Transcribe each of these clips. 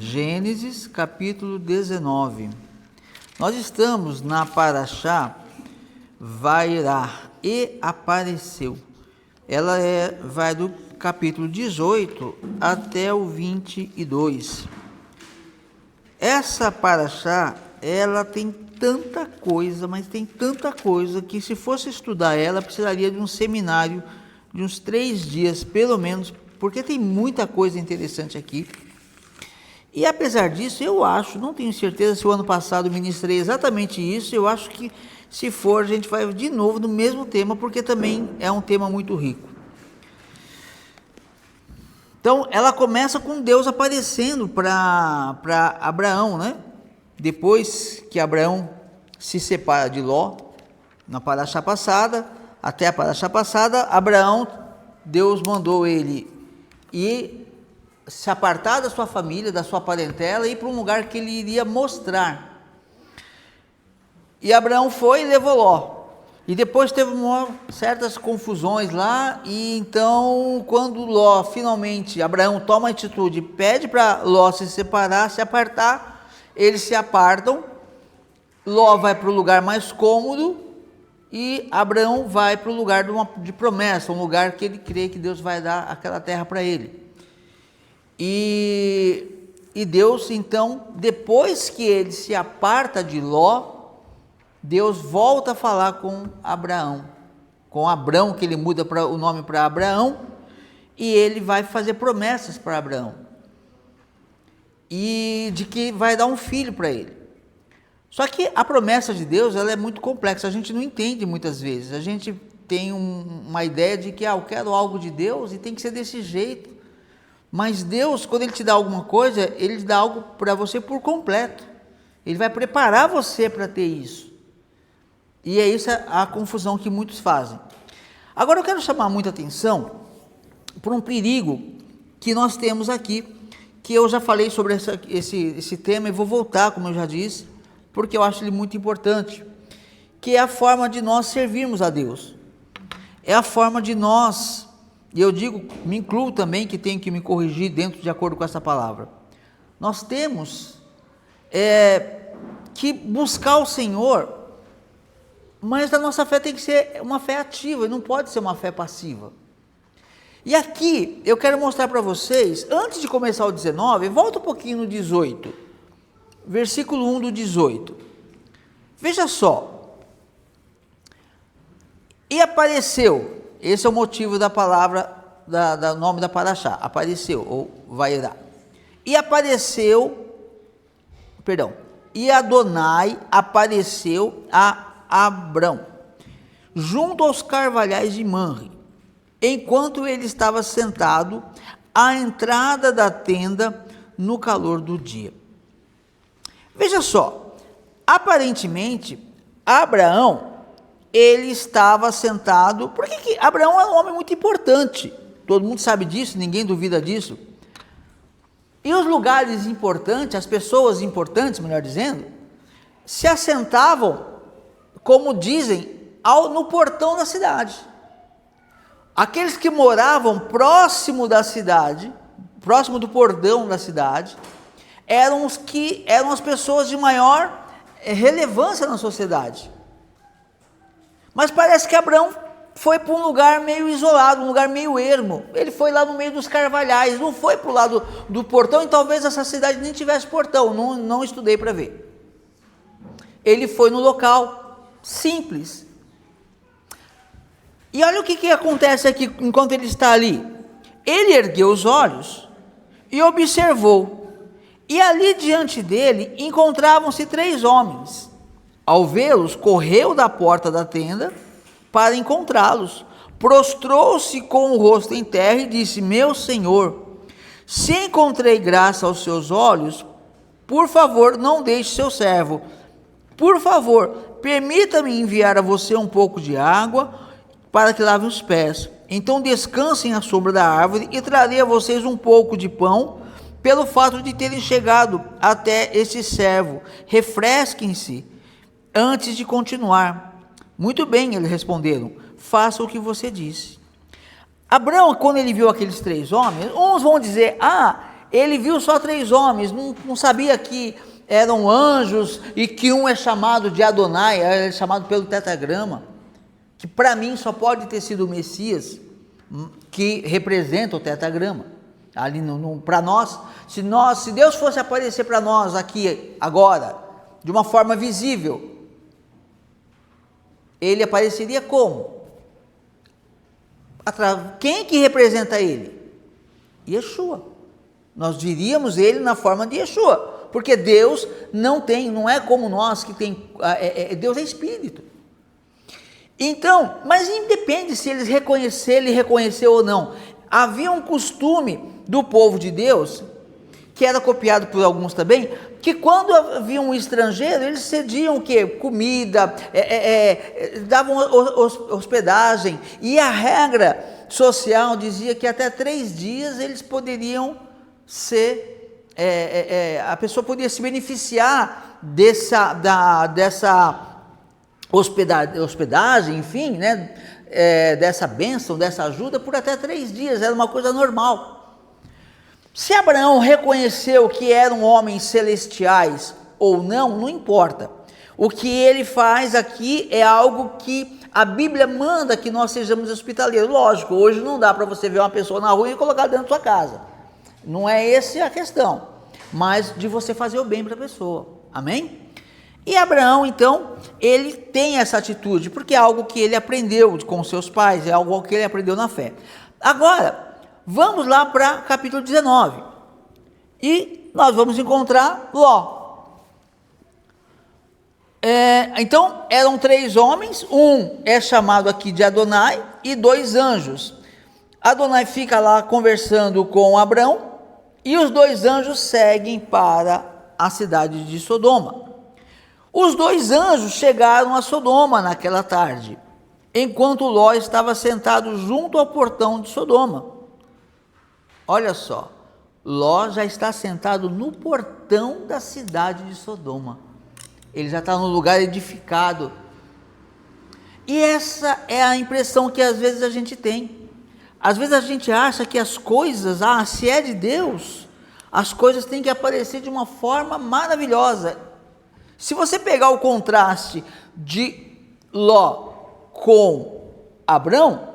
Gênesis capítulo 19. Nós estamos na Parashá Vairá, e apareceu. Ela vai do capítulo 18 até o 22. Essa Parashá, ela tem tanta coisa, mas tem tanta coisa que, se fosse estudar ela, precisaria de um seminário de uns 3 dias, pelo menos, porque tem muita coisa interessante aqui. E apesar disso, eu acho, não tenho certeza se o ano passado eu ministrei exatamente isso, eu acho que, se for, a gente vai de novo no mesmo tema, porque também é um tema muito rico. Então, ela começa com Deus aparecendo para Abraão, né? Depois que Abraão se separa de Ló, na Parashá passada, até a Parashá passada, Abraão, Deus mandou ele ir se apartar da sua família, da sua parentela, e ir para um lugar que ele iria mostrar. E Abraão foi e levou Ló. E depois teve certas confusões lá, e então, quando Ló, finalmente, Abraão toma a atitude, pede para Ló se separar, se apartar, eles se apartam, Ló vai para o lugar mais cômodo, e Abraão vai para o lugar de promessa, um lugar que ele crê que Deus vai dar aquela terra para ele. E Deus, então, depois que ele se aparta de Ló, Deus volta a falar com Abraão, com Abrão, que ele muda o nome para Abraão, e ele vai fazer promessas para Abraão, e de que vai dar um filho para ele. Só que a promessa de Deus, ela é muito complexa, a gente não entende muitas vezes, a gente tem uma ideia de que eu quero algo de Deus e tem que ser desse jeito. Mas Deus, quando Ele te dá alguma coisa, Ele te dá algo para você por completo. Ele vai preparar você para ter isso. E é isso a confusão que muitos fazem. Agora eu quero chamar muita atenção para um perigo que nós temos aqui, que eu já falei sobre esse tema e vou voltar, como eu já disse, porque eu acho ele muito importante, que é a forma de nós servirmos a Deus. É a forma de nós... E eu digo, me incluo também, que tenho que me corrigir de acordo com essa palavra. Nós temos que buscar o Senhor, mas a nossa fé tem que ser uma fé ativa, e não pode ser uma fé passiva. E aqui eu quero mostrar para vocês, antes de começar o 19, volta um pouquinho no 18, versículo 1 do 18. Veja só. E apareceu... Esse é o motivo da palavra, do nome da Parashá, apareceu, ou Vairá. E Adonai apareceu a Abrão, junto aos carvalhais de Manre, enquanto ele estava sentado à entrada da tenda no calor do dia. Veja só, aparentemente, Abraão, ele estava sentado, porque Abraão é um homem muito importante, todo mundo sabe disso, ninguém duvida disso, e os lugares importantes, as pessoas importantes, melhor dizendo, se assentavam, como dizem, no portão da cidade. Aqueles que moravam próximo da cidade, próximo do portão da cidade, eram as pessoas de maior relevância na sociedade. Mas parece que Abraão foi para um lugar meio isolado, um lugar meio ermo. Ele foi lá no meio dos carvalhais, não foi para o lado do portão, e talvez essa cidade nem tivesse portão, não estudei para ver. Ele foi no local simples. E olha o que acontece aqui enquanto ele está ali. Ele ergueu os olhos e observou, e ali diante dele encontravam-se 3 homens. Ao vê-los, correu da porta da tenda para encontrá-los. Prostrou-se com o rosto em terra e disse: Meu Senhor, se encontrei graça aos seus olhos, por favor, não deixe seu servo. Por favor, permita-me enviar a você um pouco de água para que lave os pés. Então descansem à sombra da árvore e trarei a vocês um pouco de pão, pelo fato de terem chegado até esse servo. Refresquem-se antes de continuar. Muito bem, eles responderam, faça o que você disse. Abraão, quando ele viu aqueles 3 homens, uns vão dizer, ele viu só 3 homens, não sabia que eram anjos e que um é chamado de Adonai, é chamado pelo tetragrama, que para mim só pode ter sido o Messias, que representa o tetragrama. Ali para nós, se Deus fosse aparecer para nós aqui agora, de uma forma visível, ele apareceria como? Quem que representa ele? Yeshua. Nós diríamos ele na forma de Yeshua, porque Deus não é como nós que tem, Deus é Espírito. Então, mas independe se ele reconheceu ou não. Havia um costume do povo de Deus, que era copiado por alguns também, que quando havia um estrangeiro, eles cediam o quê? Comida, davam hospedagem, e a regra social dizia que até 3 dias eles poderiam ser, a pessoa podia se beneficiar dessa hospedagem, enfim, né, dessa bênção, dessa ajuda por até 3 dias, era uma coisa normal. Se Abraão reconheceu que eram homens celestiais ou não importa. O que ele faz aqui é algo que a Bíblia manda que nós sejamos hospitaleiros. Lógico, hoje não dá para você ver uma pessoa na rua e colocar dentro da sua casa. Não é essa a questão, mas de você fazer o bem para a pessoa. Amém? E Abraão, então, ele tem essa atitude, porque é algo que ele aprendeu com seus pais, é algo que ele aprendeu na fé. Agora, vamos lá para capítulo 19, e nós vamos encontrar Ló. Então, eram 3 homens, um é chamado aqui de Adonai, e 2 anjos. Adonai fica lá conversando com Abraão, e os 2 anjos seguem para a cidade de Sodoma. Os 2 anjos chegaram a Sodoma naquela tarde, enquanto Ló estava sentado junto ao portão de Sodoma. Olha só, Ló já está sentado no portão da cidade de Sodoma. Ele já está no lugar edificado. E essa é a impressão que às vezes a gente tem. Às vezes a gente acha que as coisas, se é de Deus, as coisas têm que aparecer de uma forma maravilhosa. Se você pegar o contraste de Ló com Abrão,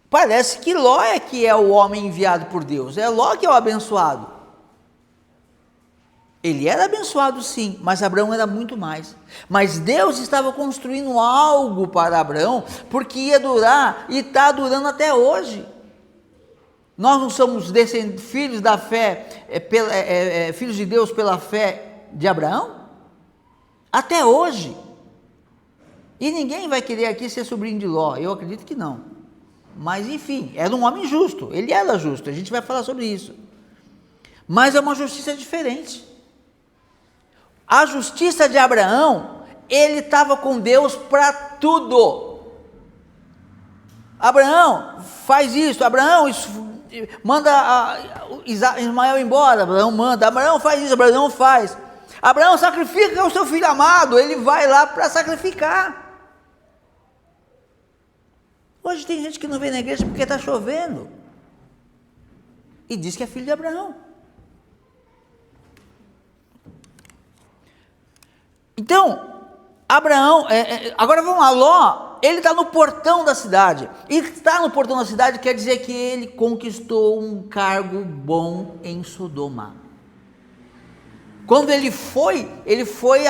parece que Ló é que é o homem enviado por Deus, é Ló que é o abençoado. Ele era abençoado sim, mas Abraão era muito mais. Mas Deus estava construindo algo para Abraão, porque ia durar e está durando até hoje. Nós não somos filhos da fé, filhos de Deus pela fé de Abraão? Até hoje. E ninguém vai querer aqui ser sobrinho de Ló, eu acredito que não. Mas enfim, era um homem justo, ele era justo, a gente vai falar sobre isso. Mas é uma justiça diferente. A justiça de Abraão, ele estava com Deus para tudo. Abraão, faz isso, Abraão, manda Ismael embora, Abraão manda, Abraão faz isso, Abraão faz. Abraão sacrifica o seu filho amado, ele vai lá para sacrificar. Hoje tem gente que não vem na igreja porque está chovendo e diz que é filho de Abraão. Então, Abraão, agora vamos lá, Ló, ele está no portão da cidade, e estar no portão da cidade quer dizer que ele conquistou um cargo bom em Sodoma. Quando ele foi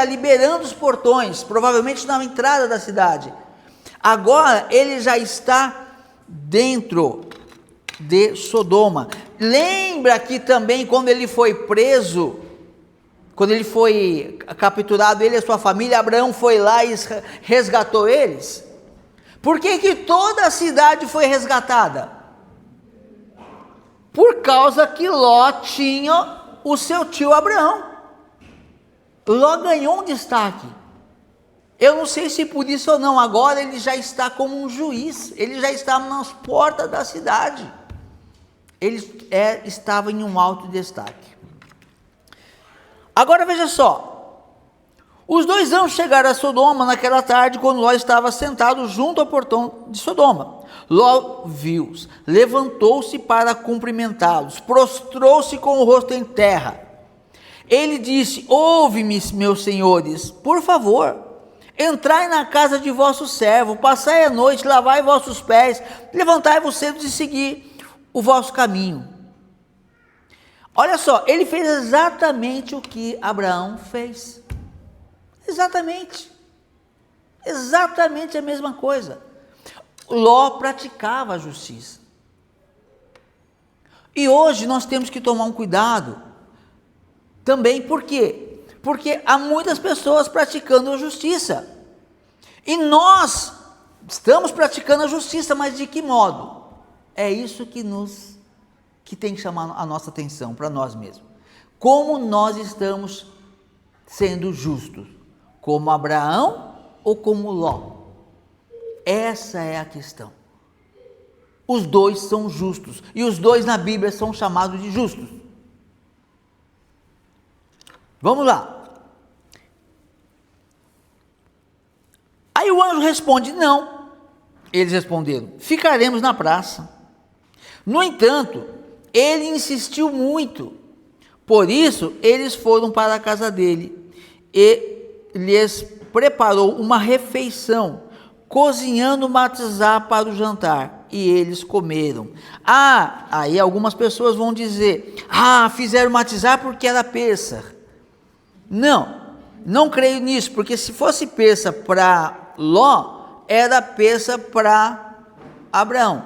liberando os portões, provavelmente na entrada da cidade. Agora ele já está dentro de Sodoma. Lembra que também quando ele foi preso, quando ele foi capturado, ele e a sua família, Abraão foi lá e resgatou eles? Por que toda a cidade foi resgatada? Por causa que Ló tinha o seu tio Abraão. Ló ganhou um destaque. Eu não sei se por isso ou não, agora ele já está como um juiz, ele já está nas portas da cidade. Ele estava em um alto destaque. Agora veja só, os 2 anjos chegaram a Sodoma naquela tarde, quando Ló estava sentado junto ao portão de Sodoma. Ló viu-os, levantou-se para cumprimentá-los, prostrou-se com o rosto em terra. Ele disse: ouve-me, meus senhores, por favor, entrai na casa de vosso servo, passai a noite, lavai vossos pés, levantai-vos cedo e segui o vosso caminho. Olha só, ele fez exatamente o que Abraão fez. Exatamente a mesma coisa. Ló praticava a justiça. E hoje nós temos que tomar um cuidado também, por quê? Porque há muitas pessoas praticando a justiça. E nós estamos praticando a justiça, mas de que modo? É isso que tem que chamar a nossa atenção para nós mesmos. Como nós estamos sendo justos? Como Abraão ou como Ló? Essa é a questão. Os dois são justos, e os dois na Bíblia são chamados de justos. Vamos lá. Aí o anjo responde: não. Eles responderam: ficaremos na praça. No entanto, ele insistiu muito. Por isso, eles foram para a casa dele e lhes preparou uma refeição, cozinhando matizá para o jantar, e eles comeram. Aí algumas pessoas vão dizer: fizeram matizar porque era Pêssar. Não creio nisso, porque se fosse Pêssar para Ló, era Pêssar para Abraão.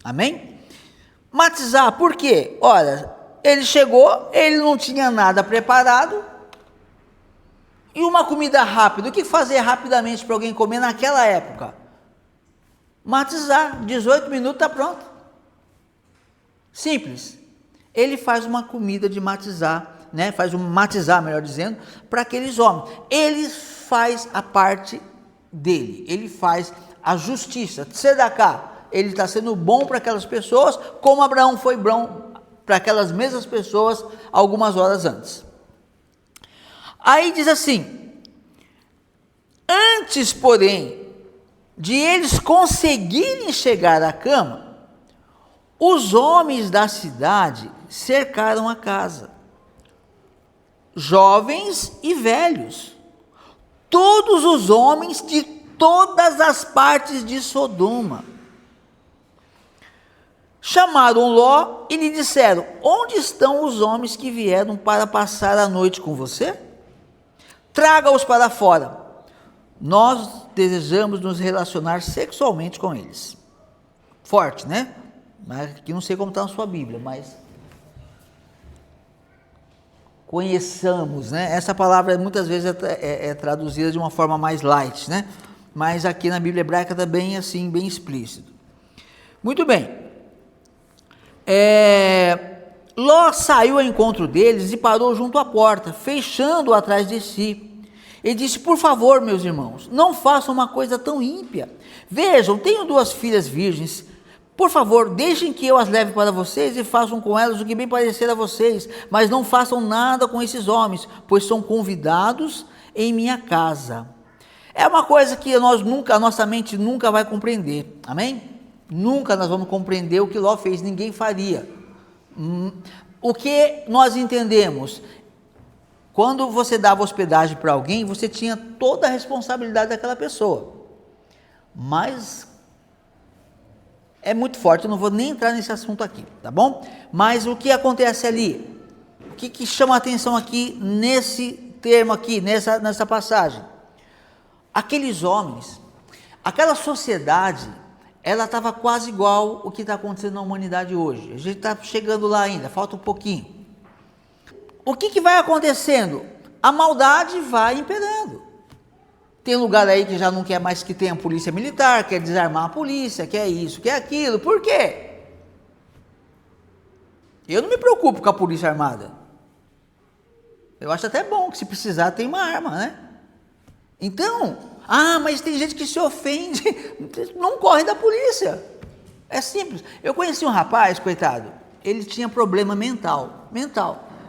Amém? Matizar, por quê? Olha, ele chegou, ele não tinha nada preparado, e uma comida rápida, o que fazer rapidamente para alguém comer naquela época? Matizar, 18 minutos está pronto. Simples. Ele faz uma comida de matizar, faz um matizar, melhor dizendo, para aqueles homens. Ele faz a parte dele, ele faz a justiça, tzedakah. Ele está sendo bom para aquelas pessoas, como Abraão foi bom para aquelas mesmas pessoas algumas horas antes. Aí diz assim: antes, porém, de eles conseguirem chegar à cama, os homens da cidade cercaram a casa, jovens e velhos, todos os homens de todas as partes de Sodoma. Chamaram Ló e lhe disseram: onde estão os homens que vieram para passar a noite com você? Traga-os para fora. Nós desejamos nos relacionar sexualmente com eles. Forte, né? Mas aqui não sei como está na sua Bíblia, mas conheçamos, né? Essa palavra muitas vezes é traduzida de uma forma mais light, né? Mas aqui na Bíblia hebraica está bem assim, bem explícito. Muito bem. Ló saiu ao encontro deles e parou junto à porta, fechando-o atrás de si. Ele disse: por favor, meus irmãos, não façam uma coisa tão ímpia. Vejam, tenho 2 filhas virgens. Por favor, deixem que eu as leve para vocês e façam com elas o que bem parecer a vocês, mas não façam nada com esses homens, pois são convidados em minha casa. É uma coisa que a nossa mente nunca vai compreender, amém? Nunca nós vamos compreender o que Ló fez, ninguém faria. O que nós entendemos? Quando você dava hospedagem para alguém, você tinha toda a responsabilidade daquela pessoa. Mas é muito forte, eu não vou nem entrar nesse assunto aqui, tá bom? Mas o que acontece ali? O que chama a atenção aqui nesse termo aqui, nessa passagem? Aqueles homens, aquela sociedade, ela estava quase igual o que está acontecendo na humanidade hoje. A gente está chegando lá ainda, falta um pouquinho. O que vai acontecendo? A maldade vai imperando. Tem lugar aí que já não quer mais que tenha polícia militar, quer desarmar a polícia, quer isso, quer aquilo. Por quê? Eu não me preocupo com a polícia armada. Eu acho até bom que se precisar tem uma arma, né? Então, mas tem gente que se ofende, não corre da polícia. É simples. Eu conheci um rapaz, coitado, ele tinha problema mental.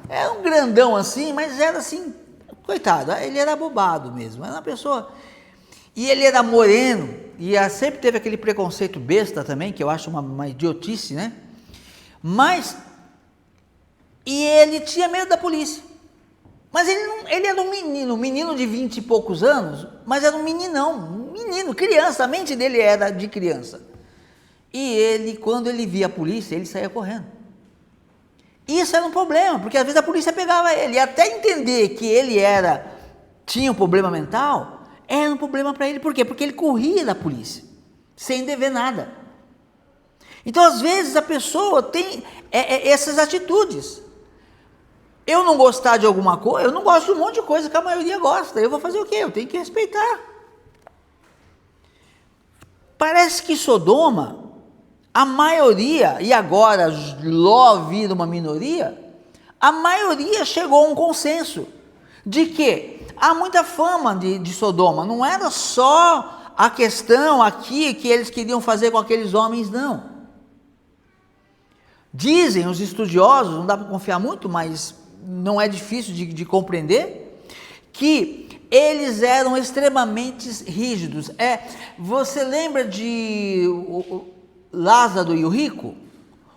Era um grandão assim, mas era assim, coitado, ele era bobado mesmo, era uma pessoa, e ele era moreno, sempre teve aquele preconceito besta também, que eu acho uma idiotice, né? E ele tinha medo da polícia. Mas ele era um menino de 20 e poucos anos, mas era um menino, criança, a mente dele era de criança. E ele, quando ele via a polícia, ele saía correndo. Isso era um problema, porque às vezes a polícia pegava ele, e até entender que ele tinha um problema mental, era um problema para ele. Por quê? Porque ele corria da polícia, sem dever nada. Então, às vezes, a pessoa tem essas atitudes. Eu não gostar de alguma coisa, eu não gosto de um monte de coisa que a maioria gosta, eu vou fazer o quê? Eu tenho que respeitar. Parece que Sodoma, a maioria, e agora Ló vira uma minoria, a maioria chegou a um consenso de que há muita fama de Sodoma, não era só a questão aqui que eles queriam fazer com aqueles homens, não. Dizem os estudiosos, não dá para confiar muito, mas não é difícil de compreender, que eles eram extremamente rígidos. Você lembra de Lázaro e o rico?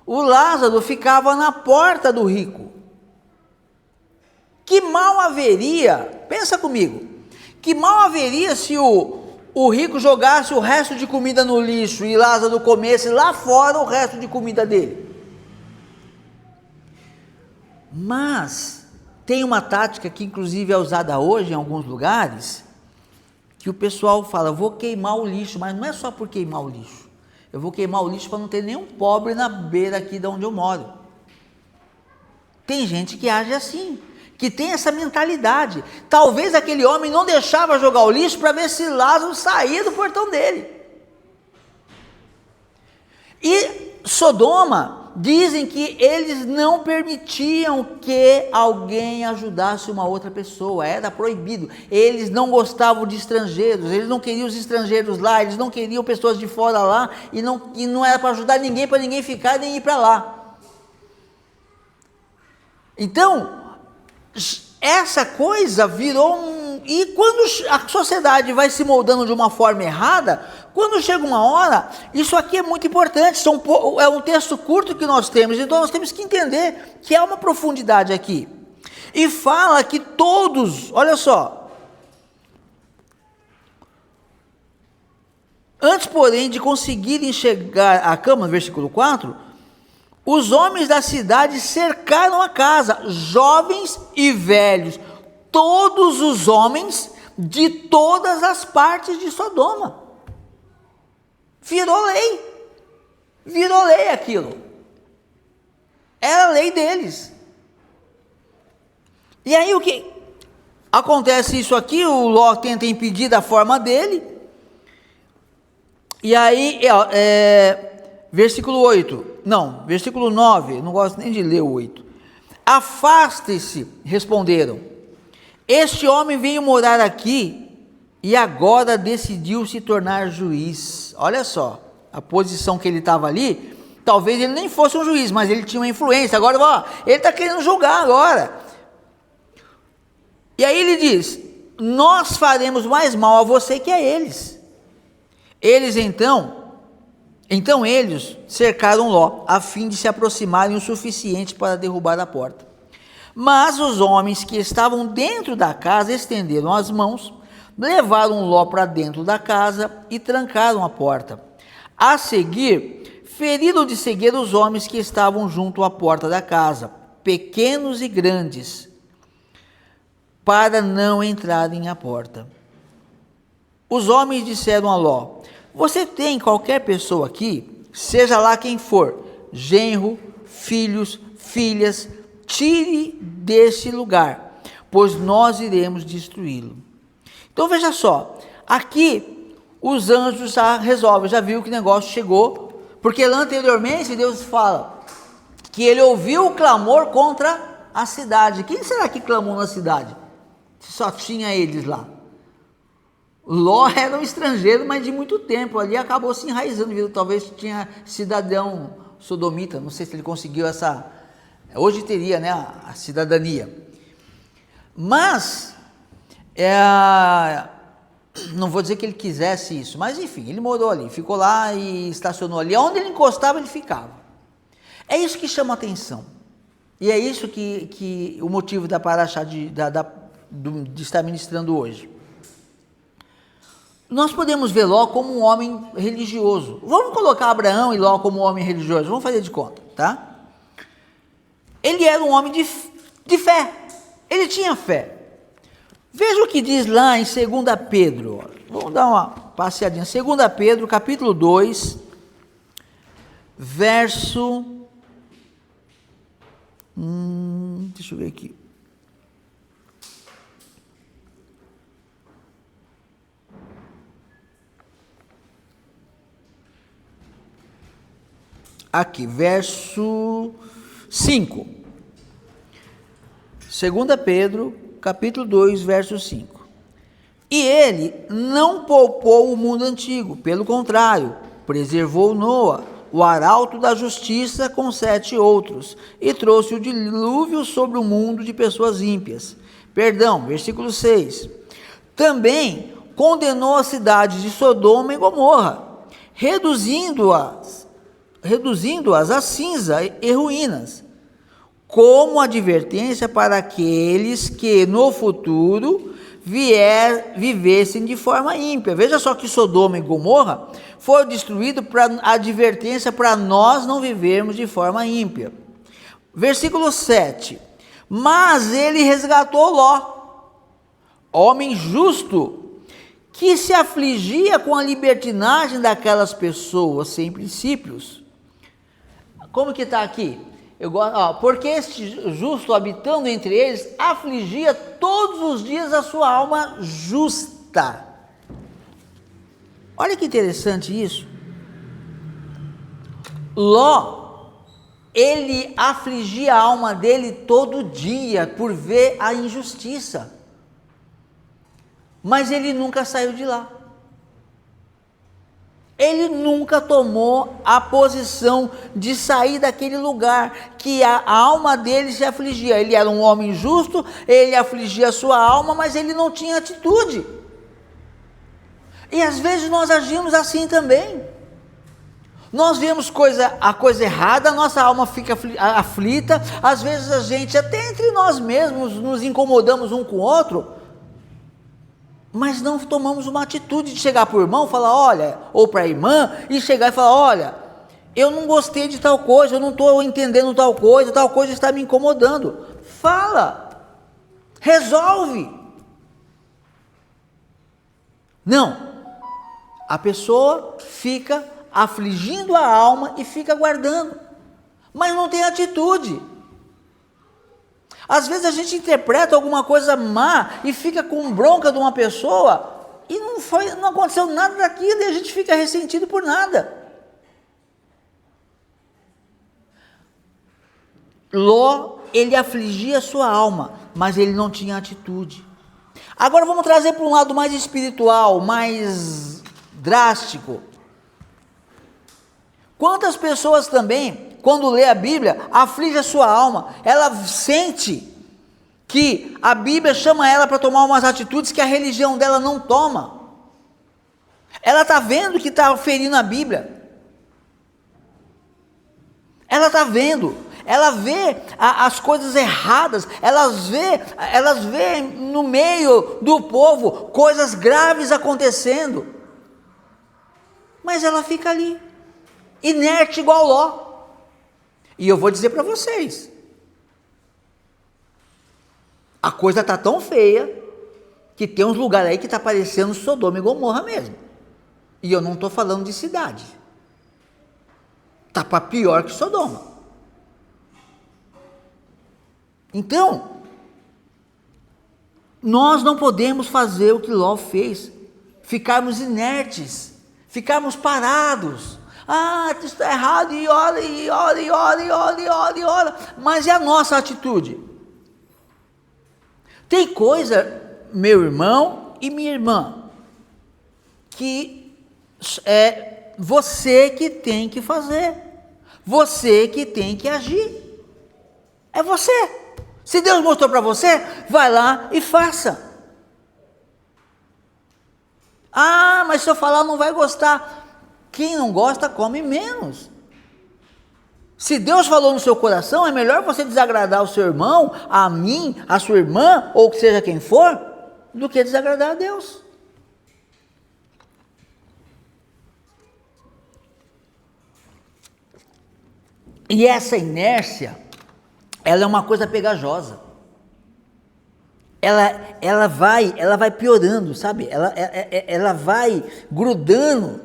O Lázaro ficava na porta do rico. Que mal haveria, pensa comigo, que mal haveria se o rico jogasse o resto de comida no lixo e Lázaro comesse lá fora o resto de comida dele. Mas tem uma tática que inclusive é usada hoje em alguns lugares, que o pessoal fala, vou queimar o lixo, mas não é só por queimar o lixo, eu vou queimar o lixo para não ter nenhum pobre na beira aqui de onde eu moro. Tem gente que age assim, que tem essa mentalidade. Talvez aquele homem não deixava jogar o lixo para ver se Lázaro saía do portão dele. E Sodoma, dizem que eles não permitiam que alguém ajudasse uma outra pessoa, era proibido. Eles não gostavam de estrangeiros, eles não queriam os estrangeiros lá, eles não queriam pessoas de fora lá, e não era para ajudar ninguém, para ninguém ficar nem ir para lá. Então, essa coisa virou e quando a sociedade vai se moldando de uma forma errada, quando chega uma hora, isso aqui é muito importante, é um texto curto que nós temos, então nós temos que entender que há uma profundidade aqui. E fala que todos, olha só, antes, porém, de conseguirem chegar à cama, no versículo 4, os homens da cidade cercaram a casa, jovens e velhos, todos os homens de todas as partes de Sodoma. Virou lei aquilo, era a lei deles. E aí o que acontece isso aqui, o Ló tenta impedir da forma dele, e aí, versículo 9, não gosto nem de ler o 8, afaste-se, responderam, este homem veio morar aqui, e agora decidiu se tornar juiz. Olha só, a posição que ele estava ali, talvez ele nem fosse um juiz, mas ele tinha uma influência, agora ele está querendo julgar agora. E aí ele diz, nós faremos mais mal a você que a eles. Então eles cercaram Ló, a fim de se aproximarem o suficiente para derrubar a porta. Mas os homens que estavam dentro da casa estenderam as mãos, levaram Ló para dentro da casa e trancaram a porta. A seguir, feriram de cegueira os homens que estavam junto à porta da casa, pequenos e grandes, para não entrarem à porta. Os homens disseram a Ló, você tem qualquer pessoa aqui, seja lá quem for, genro, filhos, filhas, tire desse lugar, pois nós iremos destruí-lo. Então veja só, aqui os anjos já resolvem, já viu que o negócio chegou, porque anteriormente Deus fala que ele ouviu o clamor contra a cidade. Quem será que clamou na cidade? Só tinha eles lá. Ló era um estrangeiro, mas de muito tempo, ali acabou se enraizando, viu? Talvez tinha cidadão sodomita, não sei se ele conseguiu hoje teria, né, a cidadania. Mas Não vou dizer que ele quisesse isso, mas enfim, ele morou ali, ficou lá e estacionou ali. Onde ele encostava, ele ficava. É isso que chama atenção. E é isso que o motivo da paraxá de estar ministrando hoje. Nós podemos ver Ló como um homem religioso. Vamos colocar Abraão e Ló como um homem religioso, vamos fazer de conta, tá? Ele era um homem de fé, ele tinha fé. Veja o que diz lá em 2 Pedro, vamos dar uma passeadinha, 2 Pedro, capítulo 2, verso, deixa eu ver aqui, verso 5, 2 Pedro, capítulo 2, verso 5. E ele não poupou o mundo antigo, pelo contrário, preservou Noa, o arauto da justiça, com 7 outros, e trouxe o dilúvio sobre o mundo de pessoas ímpias. Versículo 6. Também condenou as cidades de Sodoma e Gomorra, reduzindo-as a cinza e ruínas, como advertência para aqueles que no futuro vivessem de forma ímpia. Veja só que Sodoma e Gomorra foi destruído para advertência para nós não vivermos de forma ímpia. Versículo 7. Mas ele resgatou Ló, homem justo, que se afligia com a libertinagem daquelas pessoas sem princípios. Como que está aqui? Porque este justo, habitando entre eles, afligia todos os dias a sua alma justa. Olha que interessante isso. Ló, ele afligia a alma dele todo dia por ver a injustiça, mas ele nunca saiu de lá. Ele nunca tomou a posição de sair daquele lugar que a alma dele se afligia. Ele era um homem justo, ele afligia a sua alma, mas ele não tinha atitude. E às vezes nós agimos assim também. Nós vemos a coisa errada, a nossa alma fica aflita, às vezes a gente, até entre nós mesmos, nos incomodamos um com o outro, mas não tomamos uma atitude de chegar para o irmão, falar, olha, ou para a irmã, e chegar e falar, olha, eu não gostei de tal coisa, eu não estou entendendo tal coisa está me incomodando. Fala, resolve. Não, a pessoa fica afligindo a alma e fica guardando, mas não tem atitude. Às vezes a gente interpreta alguma coisa má e fica com bronca de uma pessoa e não aconteceu nada daquilo e a gente fica ressentido por nada. Ló, ele afligia a sua alma, mas ele não tinha atitude. Agora vamos trazer para um lado mais espiritual, mais drástico. Quantas pessoas também, quando lê a Bíblia, aflige a sua alma, ela sente que a Bíblia chama ela para tomar umas atitudes que a religião dela não toma. Ela está vendo que está ferindo a Bíblia. Ela está vendo, ela vê as coisas erradas, ela vê no meio do povo coisas graves acontecendo, mas ela fica ali, inerte igual Ló. E eu vou dizer para vocês, a coisa está tão feia, que tem uns lugares aí que está parecendo Sodoma e Gomorra mesmo, e eu não estou falando de cidade, está para pior que Sodoma. Então, nós não podemos fazer o que Ló fez, ficarmos inertes, ficarmos parados. Isso está errado, e ora, mas e a nossa atitude? Tem coisa, meu irmão e minha irmã, que é você que tem que fazer, você que tem que agir, é você. Se Deus mostrou para você, vai lá e faça. Ah, mas se eu falar não vai gostar. Quem não gosta come menos. Se Deus falou no seu coração, é melhor você desagradar o seu irmão, a mim, a sua irmã, ou que seja quem for, do que desagradar a Deus. E essa inércia, ela é uma coisa pegajosa. Ela vai piorando, sabe? Ela vai grudando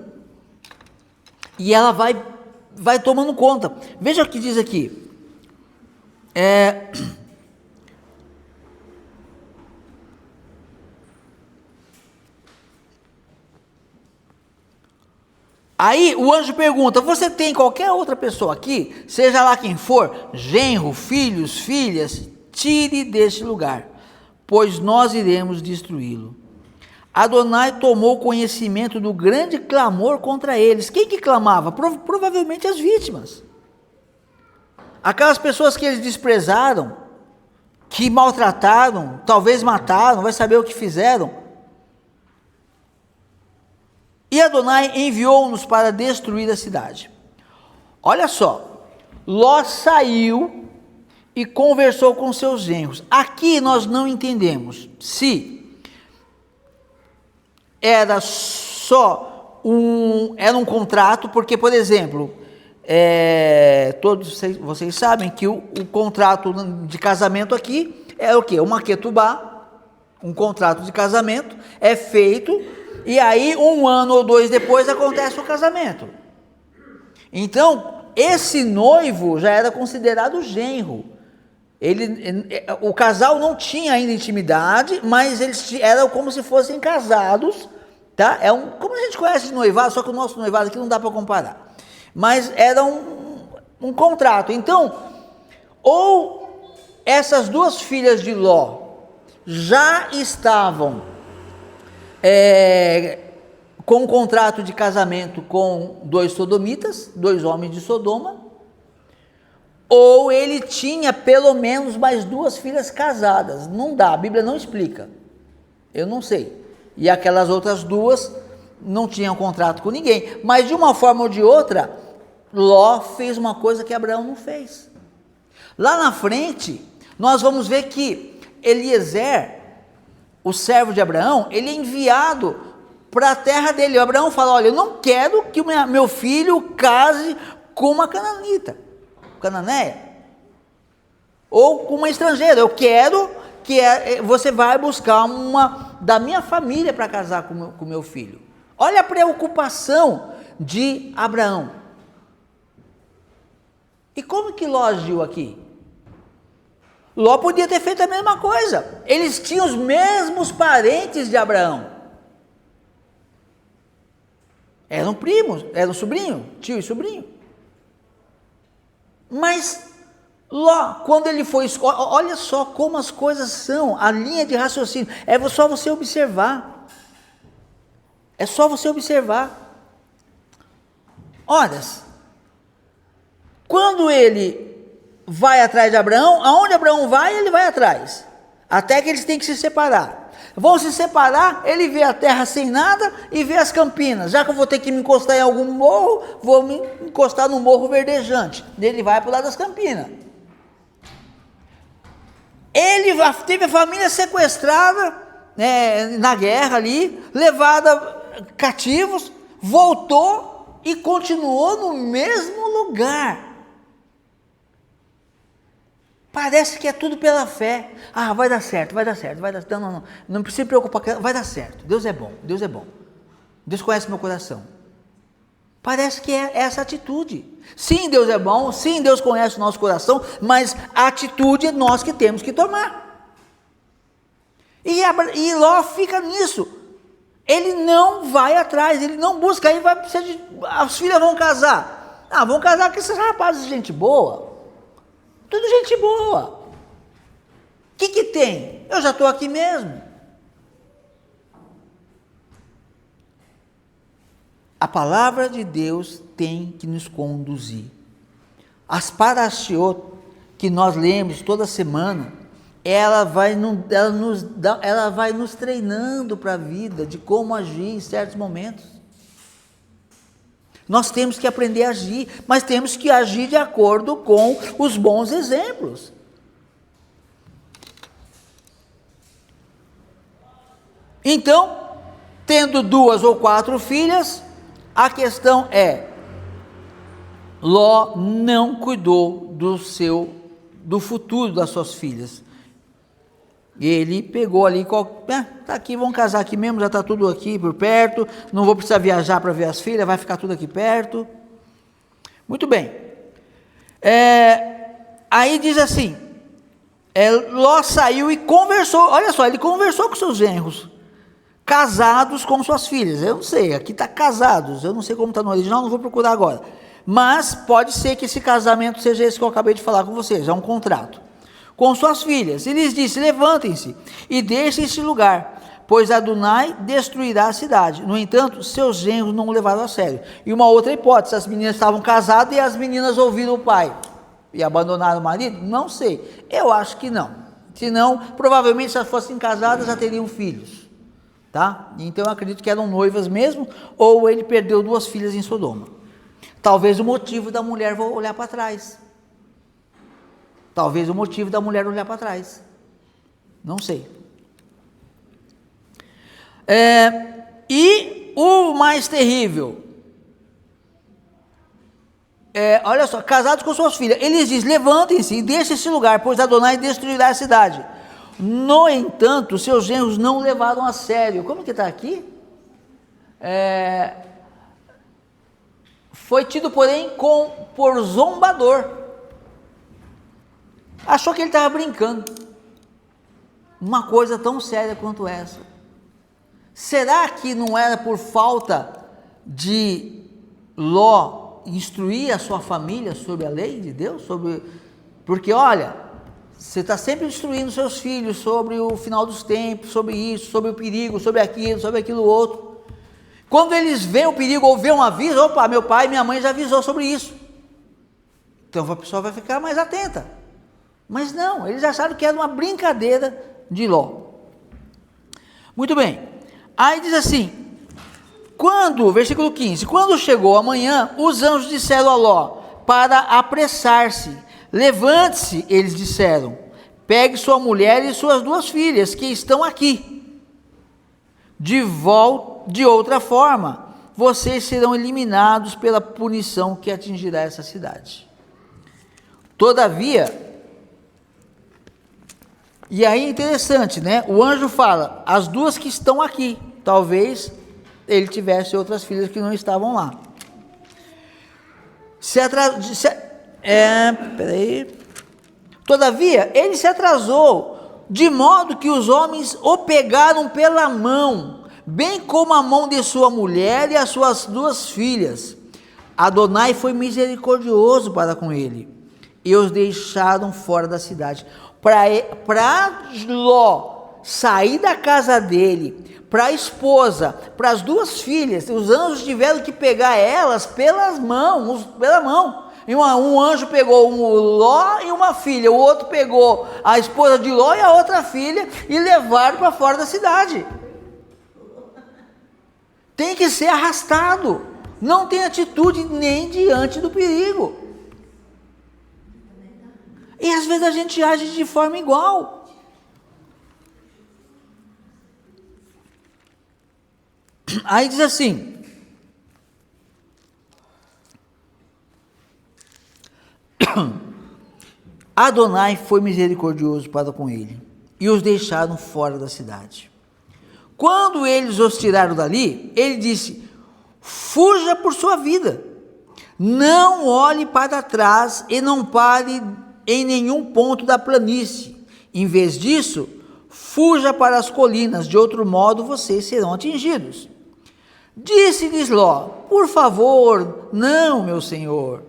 e ela vai tomando conta. Veja o que diz aqui. Aí o anjo pergunta: você tem qualquer outra pessoa aqui, seja lá quem for, genro, filhos, filhas, tire deste lugar, pois nós iremos destruí-lo. Adonai tomou conhecimento do grande clamor contra eles. Quem que clamava? Provavelmente as vítimas. Aquelas pessoas que eles desprezaram, que maltrataram, talvez mataram, vai saber o que fizeram. E Adonai enviou-nos para destruir a cidade. Olha só, Ló saiu e conversou com seus genros. Aqui nós não entendemos se era só um contrato, porque, por exemplo, todos vocês sabem que o contrato de casamento aqui é o quê? Uma ketubá, um contrato de casamento é feito, e aí 1 ano ou 2 depois acontece o casamento. Então, esse noivo já era considerado genro. O casal não tinha ainda intimidade, mas eles eram como se fossem casados, tá? Como a gente conhece de noivado, só que o nosso noivado aqui não dá para comparar. Mas era um contrato. Então, ou essas 2 filhas de Ló já estavam com um contrato de casamento com 2 sodomitas, 2 homens de Sodoma, ou ele tinha pelo menos mais 2 filhas casadas. Não dá, a Bíblia não explica, eu não sei. E aquelas outras 2 não tinham contrato com ninguém, mas de uma forma ou de outra, Ló fez uma coisa que Abraão não fez. Lá na frente, nós vamos ver que Eliezer, o servo de Abraão, ele é enviado para a terra dele. O Abraão fala: olha, eu não quero que o meu filho case com uma cananeia, ou com uma estrangeira. Eu quero que você vai buscar uma da minha família para casar com meu filho. Olha a preocupação de Abraão. E como que Ló agiu aqui? Ló podia ter feito a mesma coisa. Eles tinham os mesmos parentes de Abraão. Eram primos, eram sobrinho, tio e sobrinho. Mas Ló, quando ele foi, olha só como as coisas são, a linha de raciocínio, é só você observar. É só você observar. Olha, quando ele vai atrás de Abraão, aonde Abraão vai, ele vai atrás, até que eles têm que se separar. Vão se separar, ele vê a terra sem nada e vê as campinas. Já que eu vou ter que me encostar em algum morro, vou me encostar no morro verdejante. Ele vai para o lado das campinas. Ele teve a família sequestrada, na guerra ali, levada cativos, voltou e continuou no mesmo lugar. Parece que é tudo pela fé. Ah, vai dar certo, vai dar certo, vai dar certo. Não precisa se preocupar, vai dar certo. Deus é bom, Deus é bom. Deus conhece meu coração. Parece que é essa atitude. Sim, Deus é bom, sim, Deus conhece o nosso coração, mas a atitude é nós que temos que tomar. E Ló fica nisso. Ele não vai atrás, ele não busca, aí vai precisar as filhas vão casar. Ah, vão casar com esses rapazes de gente boa. Tudo gente boa. O que tem? Eu já estou aqui mesmo. A palavra de Deus tem que nos conduzir. As parashiot que nós lemos toda semana ela vai nos treinando para a vida, de como agir em certos momentos. Nós temos que aprender a agir, mas temos que agir de acordo com os bons exemplos. Então, tendo 2 ou 4 filhas, a questão é, Ló não cuidou do futuro das suas filhas. Ele pegou ali, tá aqui, vamos casar aqui mesmo, já está tudo aqui por perto, não vou precisar viajar para ver as filhas, vai ficar tudo aqui perto. Muito bem. Aí diz assim, Ló saiu e conversou, olha só, ele conversou com seus genros, casados com suas filhas. Eu não sei, aqui está casados, eu não sei como está no original, não vou procurar agora. Mas pode ser que esse casamento seja esse que eu acabei de falar com vocês, é um contrato. Com suas filhas, e lhes disse, levantem-se e deixem este lugar, pois Adonai destruirá a cidade. No entanto, seus genros não o levaram a sério. E uma outra hipótese, as meninas estavam casadas e as meninas ouviram o pai e abandonaram o marido? Não sei, eu acho que não. Senão, provavelmente se elas fossem casadas já teriam filhos. Tá? Então eu acredito que eram noivas mesmo, ou ele perdeu 2 filhas em Sodoma. Talvez o motivo da mulher olhar para trás. Talvez o motivo da mulher olhar para trás. Não sei. E o mais terrível, olha só, casados com suas filhas, eles dizem, levantem-se e deixem esse lugar, pois Adonai destruirá a cidade. No entanto, seus genros não o levaram a sério. Como que está aqui? Foi tido, porém, por zombador. Achou que ele estava brincando. Uma coisa tão séria quanto essa. Será que não era por falta de Ló instruir a sua família sobre a lei de Deus? Porque olha, você está sempre instruindo seus filhos sobre o final dos tempos, sobre isso, sobre o perigo, sobre aquilo outro. Quando eles veem o perigo ou veem um aviso, opa, meu pai e minha mãe já avisou sobre isso. Então a pessoa vai ficar mais atenta. Mas não, eles acharam que era uma brincadeira de Ló. Muito bem. Aí diz assim, versículo 15, quando chegou a manhã, os anjos disseram a Ló, para apressar-se, levante-se, eles disseram, pegue sua mulher e suas 2 filhas, que estão aqui. De outra forma, vocês serão eliminados pela punição que atingirá essa cidade. Todavia, e aí é interessante, né? O anjo fala, as 2 que estão aqui, talvez ele tivesse outras filhas que não estavam lá. Todavia, ele se atrasou, de modo que os homens o pegaram pela mão, bem como a mão de sua mulher e as suas 2 filhas. Adonai foi misericordioso para com ele, e os deixaram fora da cidade. Para Ló sair da casa dele, para a esposa, para as 2 filhas, os anjos tiveram que pegar elas pela mão. Um anjo pegou um Ló e uma filha, o outro pegou a esposa de Ló e a outra filha e levaram para fora da cidade. Tem que ser arrastado, não tem atitude nem diante do perigo. E às vezes a gente age de forma igual. Aí diz assim, Adonai foi misericordioso para com ele, e os deixaram fora da cidade. Quando eles os tiraram dali, ele disse, fuja por sua vida, não olhe para trás e não pare em nenhum ponto da planície. Em vez disso, fuja para as colinas, de outro modo vocês serão atingidos. Disse-lhes Ló, por favor, não, meu senhor,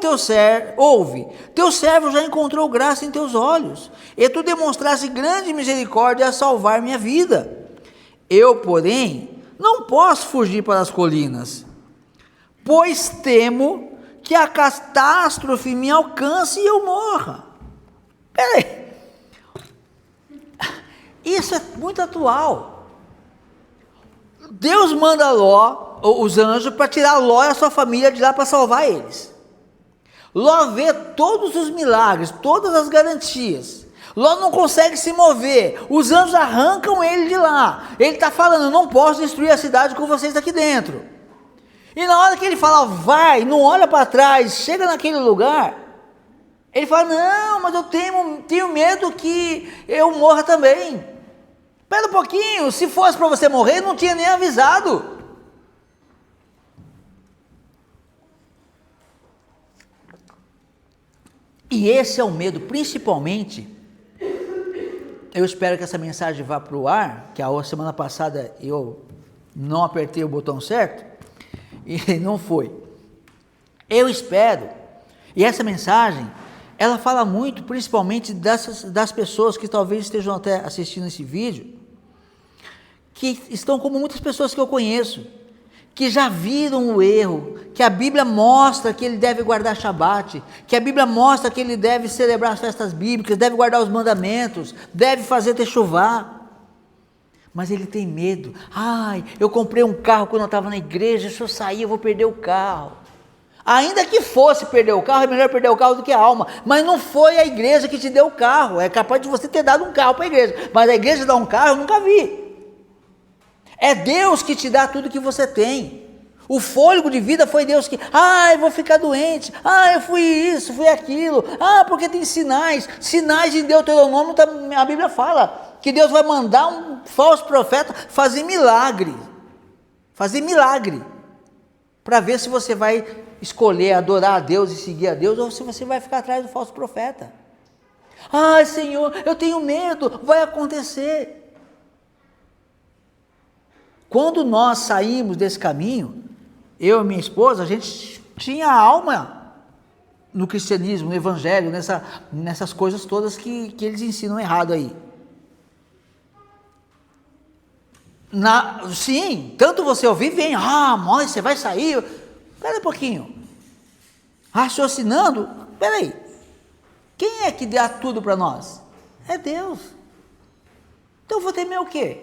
teu servo já encontrou graça em teus olhos, e tu demonstraste grande misericórdia a salvar minha vida. Eu, porém, não posso fugir para as colinas, pois temo que a catástrofe me alcance e eu morra. Peraí, Isso é muito atual. Deus manda Ló, os anjos, para tirar Ló e a sua família de lá para salvar eles. Ló vê todos os milagres, todas as garantias. Ló não consegue se mover. Os anjos arrancam ele de lá. Ele está falando: eu não posso destruir a cidade com vocês aqui dentro. E na hora que ele fala, vai, não olha para trás, chega naquele lugar, ele fala: não, mas eu tenho medo que eu morra também. Espera um pouquinho, se fosse para você morrer, não tinha nem avisado. E esse é o medo, principalmente. Eu espero que essa mensagem vá para o ar, que a semana passada eu não apertei o botão certo, e não foi. Eu espero, e essa mensagem, ela fala muito, principalmente das pessoas que talvez estejam até assistindo esse vídeo, que estão como muitas pessoas que eu conheço, que já viram o erro, que a Bíblia mostra que ele deve guardar Shabat, que a Bíblia mostra que ele deve celebrar as festas bíblicas, deve guardar os mandamentos, deve fazer techuvá, mas ele tem medo. Ai, eu comprei um carro quando eu estava na igreja, se eu sair eu vou perder o carro. Ainda que fosse perder o carro, é melhor perder o carro do que a alma, mas não foi a igreja que te deu o carro. É capaz de você ter dado um carro para a igreja, mas a igreja dá um carro, eu nunca vi. É Deus que te dá tudo que você tem. O fôlego de vida foi Deus que, eu vou ficar doente, eu fui isso, fui aquilo, porque tem sinais em Deuteronômio, a Bíblia fala que Deus vai mandar um falso profeta fazer milagre, para ver se você vai escolher adorar a Deus e seguir a Deus, ou se você vai ficar atrás do falso profeta. Senhor, eu tenho medo, vai acontecer. Quando nós saímos desse caminho, eu e minha esposa, a gente tinha alma no cristianismo, no evangelho, nessas coisas todas que eles ensinam errado aí. Sim, tanto você ouvir, vem, mas você vai sair. Espera um pouquinho. Raciocinando, espera aí. Quem é que dá tudo para nós? É Deus. Então eu vou temer o quê?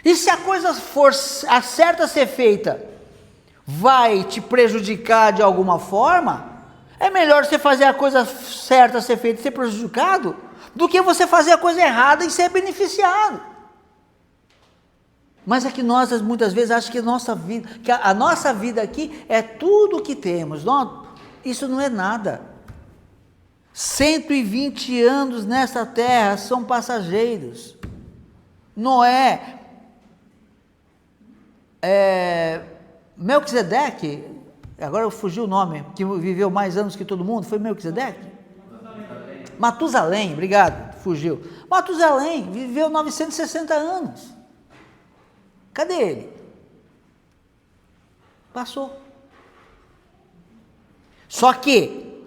E se a coisa for certa a ser feita, vai te prejudicar de alguma forma, é melhor você fazer a coisa certa a ser feita e ser prejudicado, do que você fazer a coisa errada e ser beneficiado. Mas é que nós muitas vezes achamos que a nossa vida aqui é tudo o que temos. Não, isso não é nada. 120 anos nessa terra são passageiros. Noé, Melquisedeque, agora fugiu o nome, que viveu mais anos que todo mundo, foi Melquisedeque? Matusalém, obrigado, fugiu. Matusalém viveu 960 anos. Cadê ele? Passou. Só que,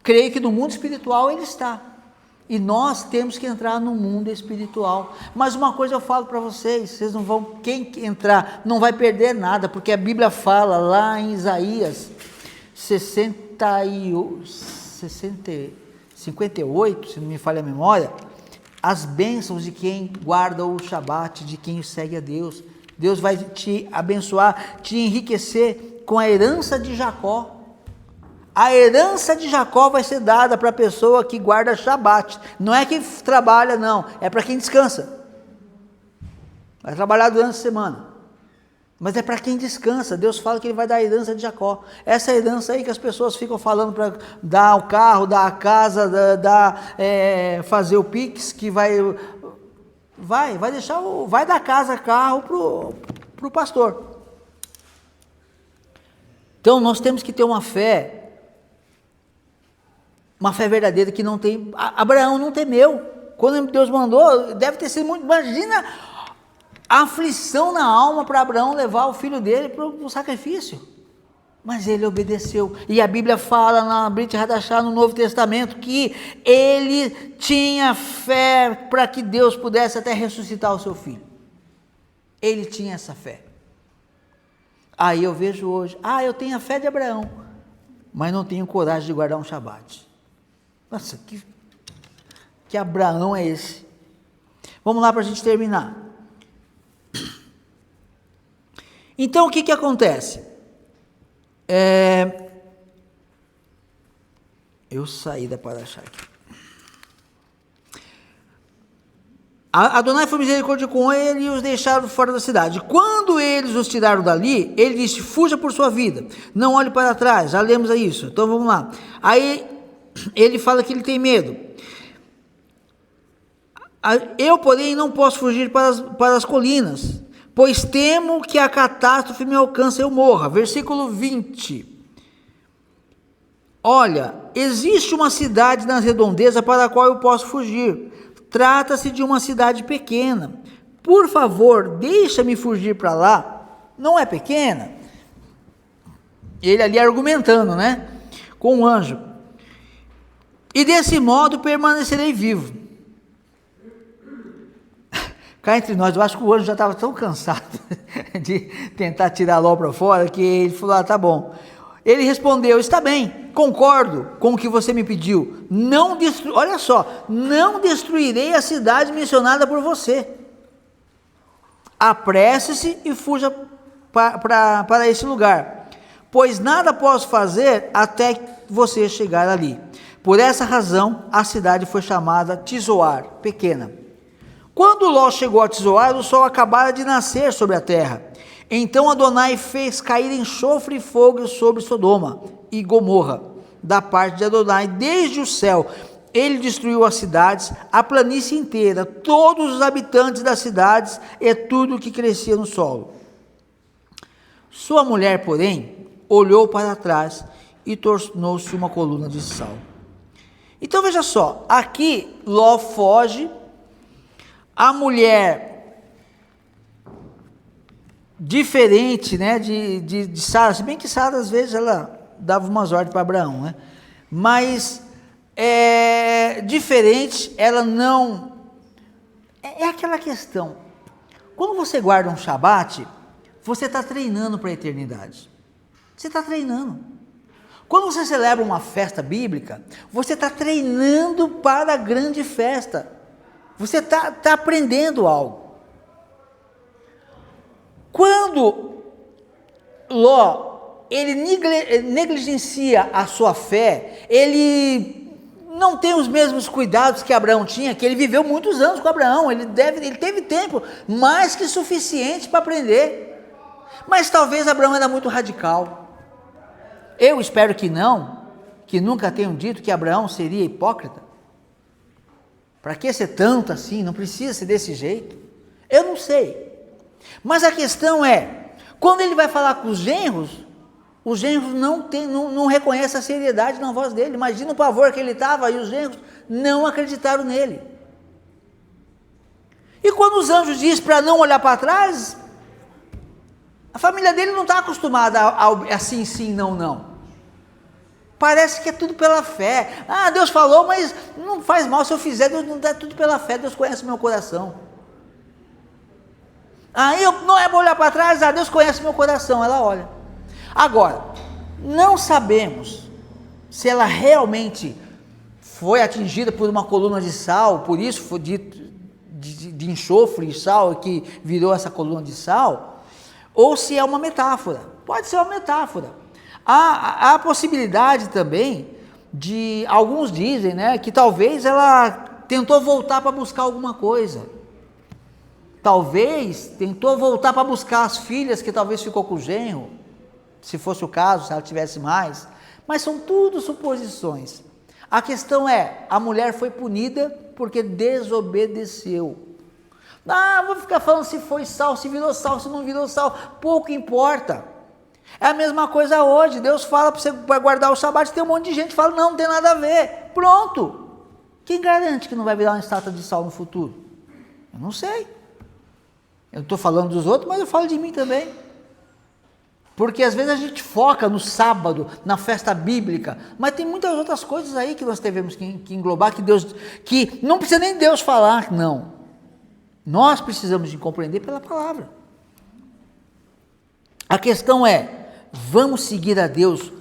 creio que no mundo espiritual ele está. E nós temos que entrar no mundo espiritual. Mas uma coisa eu falo para vocês não vão, quem entrar não vai perder nada, porque a Bíblia fala lá em Isaías 58, se não me falha a memória, as bênçãos de quem guarda o Shabat, de quem segue a Deus. Deus vai te abençoar, te enriquecer com a herança de Jacó. A herança de Jacó vai ser dada para a pessoa que guarda Shabat. Não é quem trabalha, não. É para quem descansa. Vai trabalhar durante a semana. Mas é para quem descansa. Deus fala que ele vai dar a herança de Jacó. Essa herança aí que as pessoas ficam falando para dar o carro, dar a casa, fazer o Pix, que vai dar casa, carro para o pastor. Então nós temos que ter uma fé verdadeira que não tem. Abraão não temeu. Quando Deus mandou, deve ter sido muito. Imagina a aflição na alma para Abraão levar o filho dele para o sacrifício. Mas ele obedeceu. E a Bíblia fala na Brit Hadashah, no Novo Testamento, que ele tinha fé para que Deus pudesse até ressuscitar o seu filho. Ele tinha essa fé. Aí eu vejo hoje, eu tenho a fé de Abraão, mas não tenho coragem de guardar um Shabat. Nossa, que Abraão é esse? Vamos lá para a gente terminar. Então, o que acontece? Eu saí da paraxá aqui. Adonai foi misericórdia com ele e os deixaram fora da cidade. Quando eles os tiraram dali, ele disse: fuja por sua vida, não olhe para trás. Já lemos isso, então vamos lá. Aí ele fala que ele tem medo. Eu, porém, não posso fugir para as colinas, pois temo que a catástrofe me alcance e eu morra. Versículo 20. Olha, existe uma cidade nas redondezas para a qual eu posso fugir. Trata-se de uma cidade pequena. Por favor, deixa-me fugir para lá. Não é pequena? Ele ali argumentando, né? Com o anjo. E desse modo permanecerei vivo. Cá entre nós, eu acho que o anjo já estava tão cansado de tentar tirar Ló para fora, que ele falou: tá bom. Ele respondeu: está bem, concordo com o que você me pediu. Olha só, não destruirei a cidade mencionada por você. Apresse-se e fuja para esse lugar, pois nada posso fazer até você chegar ali. Por essa razão, a cidade foi chamada Tizoar, pequena. Quando Ló chegou a Tizoar, o sol acabara de nascer sobre a terra. Então Adonai fez cair enxofre e fogo sobre Sodoma e Gomorra, da parte de Adonai, desde o céu. Ele destruiu as cidades, a planície inteira, todos os habitantes das cidades e tudo o que crescia no solo. Sua mulher, porém, olhou para trás e tornou-se uma coluna de sal. Então veja só, aqui Ló foge, a mulher, diferente, né, de Sara, se bem que Sara às vezes ela dava umas ordens para Abraão, né, mas diferente, ela não, é aquela questão, quando você guarda um Shabat, você está treinando para a eternidade, você está treinando. Quando você celebra uma festa bíblica, você está treinando para a grande festa, você está aprendendo algo. Quando Ló, ele negligencia a sua fé, ele não tem os mesmos cuidados que Abraão tinha, que ele viveu muitos anos com Abraão, ele teve tempo mais que suficiente para aprender, mas talvez Abraão era muito radical. Eu espero que não, que nunca tenham dito que Abraão seria hipócrita. Para que ser tanto assim? Não precisa ser desse jeito. Eu não sei. Mas a questão é, quando ele vai falar com os genros não reconhecem a seriedade na voz dele. Imagina o pavor que ele estava e os genros não acreditaram nele. E quando os anjos dizem para não olhar para trás, a família dele não está acostumada a assim, sim, não, não. Parece que é tudo pela fé. Ah, Deus falou, mas não faz mal se eu fizer, Deus não dá tudo pela fé, Deus conhece meu coração. Aí não é para olhar para trás, Deus conhece meu coração, ela olha. Agora, não sabemos se ela realmente foi atingida por uma coluna de sal, por isso foi dito de enxofre e sal, que virou essa coluna de sal, ou se é uma metáfora. Pode ser uma metáfora. Há a possibilidade também de, alguns dizem, né, que talvez ela tentou voltar para buscar alguma coisa. Talvez tentou voltar para buscar as filhas que talvez ficou com o genro, se fosse o caso, se ela tivesse mais. Mas são tudo suposições. A questão é, a mulher foi punida porque desobedeceu. Vou ficar falando se foi sal, se virou sal, se não virou sal, pouco importa. É a mesma coisa hoje, Deus fala para você guardar o Shabat, tem um monte de gente que fala, não tem nada a ver, pronto. Quem garante que não vai virar uma estátua de sal no futuro? Eu não sei. Eu estou falando dos outros, mas eu falo de mim também. Porque às vezes a gente foca no sábado, na festa bíblica, mas tem muitas outras coisas aí que nós devemos que englobar, que não precisa nem Deus falar, não. Nós precisamos de compreender pela palavra. A questão é, vamos seguir a Deus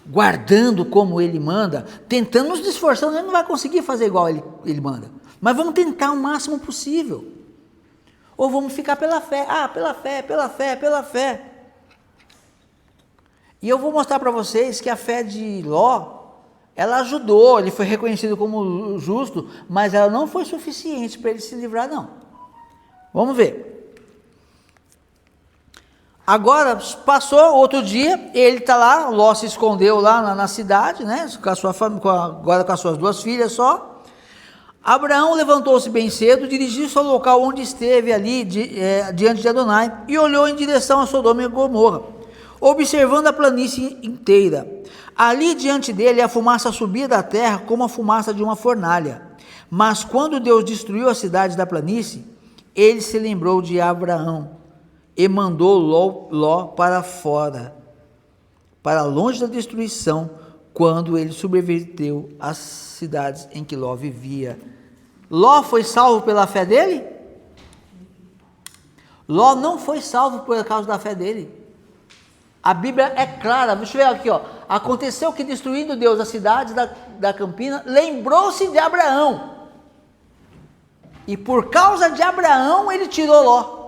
guardando como Ele manda, tentando nos esforçando, Ele não vai conseguir fazer igual Ele manda. Mas vamos tentar o máximo possível. Ou vamos ficar pela fé. Pela fé, pela fé, pela fé. E eu vou mostrar para vocês que a fé de Ló, ela ajudou, ele foi reconhecido como justo, mas ela não foi suficiente para ele se livrar, não. Vamos ver. Agora, passou outro dia, ele está lá, Ló se escondeu lá na cidade, né, com a sua família, agora com as suas 2 filhas só. Abraão levantou-se bem cedo, dirigiu-se ao local onde esteve ali, diante de Adonai, e olhou em direção a Sodoma e Gomorra, observando a planície inteira. Ali diante dele a fumaça subia da terra como a fumaça de uma fornalha. Mas quando Deus destruiu a cidade da planície, ele se lembrou de Abraão e mandou Ló para fora, para longe da destruição, quando ele subverteu as cidades em que Ló vivia. Ló foi salvo pela fé dele? Ló não foi salvo por causa da fé dele. A Bíblia é clara, deixa eu ver aqui, ó. Aconteceu que, destruindo Deus as cidades da campina, lembrou-se de Abraão. E por causa de Abraão, ele tirou Ló.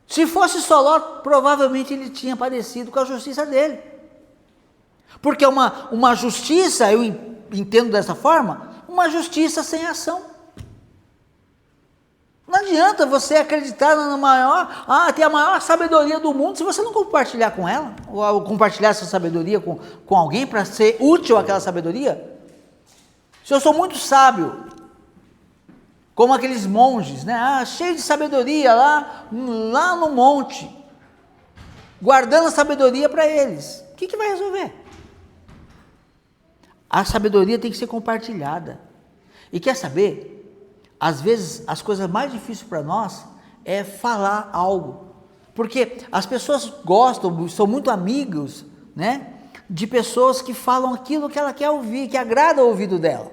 Se fosse só Ló, provavelmente ele tinha padecido com a justiça dele. Porque uma justiça, eu entendo dessa forma, uma justiça sem ação. Não adianta você acreditar na maior, tem a maior sabedoria do mundo, se você não compartilhar com ela, ou compartilhar essa sabedoria com alguém para ser útil àquela sabedoria. Se eu sou muito sábio, como aqueles monges, né? Cheio de sabedoria lá no monte, guardando a sabedoria para eles, o que vai resolver? A sabedoria tem que ser compartilhada. E quer saber? Às vezes, as coisas mais difíceis para nós é falar algo. Porque as pessoas gostam, são muito amigos, né, de pessoas que falam aquilo que ela quer ouvir, que agrada o ouvido dela.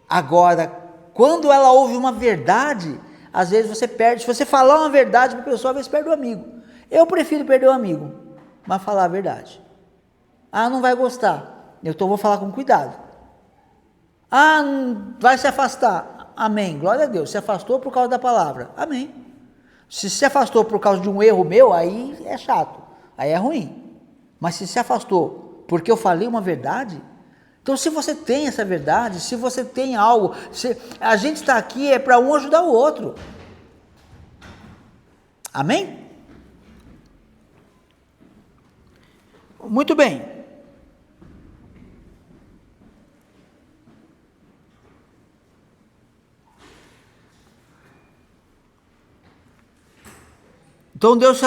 Agora, quando ela ouve uma verdade, às vezes você perde. Se você falar uma verdade para a pessoa, às vezes perde o amigo. Eu prefiro perder o amigo, mas falar a verdade. Não vai gostar. Então vou falar com cuidado. Vai se afastar. Amém. Glória a Deus. Se afastou por causa da palavra. Amém. Se afastou por causa de um erro meu, aí é chato. Aí é ruim. Mas se afastou porque eu falei uma verdade, então se você tem essa verdade, se você tem algo, a gente está aqui é para um ajudar o outro. Amém? Muito bem. Então Deus,